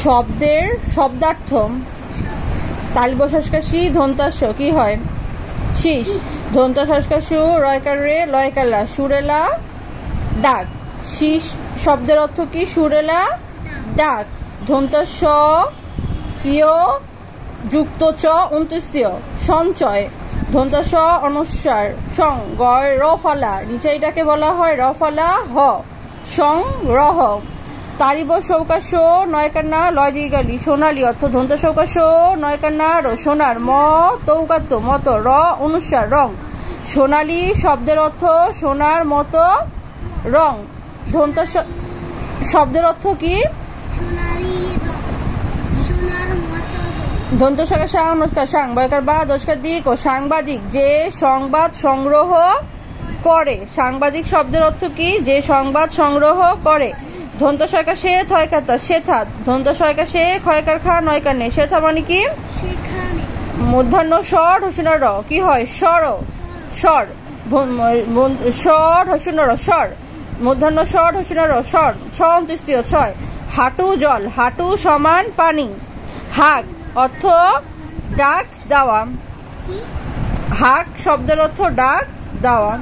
শব্দের শব্দার্থ তালব সংস্কাশী ধন্তাস্য কি হয়? শীষ। ধন্ত সংস্কাশু রয়কার রে লয়কালা সুরেলা ডাক। শীষ শব্দের অর্থ কি? সুরেলা ডাক। ধন্তাস্য ইয় যুক্ত চ অন্ত্যেষ্টিয় সঞ্চয়। ধন্তাস্য অনুস্বার সং গয় রফালা নিচে এটাকে বলা হয় রফালা হ সং রহ। তালিব সৌকাশ নয়কান্না লয় দিগালি সোনালি অর্থ ধন্ত সৌকাশ নয়কান্না সোনার ম তৌকাত্ত মত র অনুস্বার রং। সোনালি শব্দের অর্থ সোনার মতো রং। ধন্ত শব্দের অর্থ কি? ধন্ত সকাশ অনুষ্কার সাং বয়কার বা দোষকার দিক ও সাংবাদিক যে সংবাদ সংগ্রহ করে। সাংবাদিক শব্দের অর্থ কি? যে সংবাদ সংগ্রহ করে। ধন্ত সকাশে থয়কাতা শেথা। ধন্ত সকাশে ক্ষয়কার খা নয়কার নে শেথা মানে কি? মূর্ধন্য স্বর হসুনার র কি হয়? স্বর স্বর স্বর হসুনার স্বর মূর্ধন্য স্বর হসুনার স্বর ছ অন্ত্যেষ্টিয় ছয়। হাঁটু জল হাঁটু সমান পানি। হাক অর্থ ডাক দেওয়া। হাক শব্দের অর্থ ডাক দেওয়া।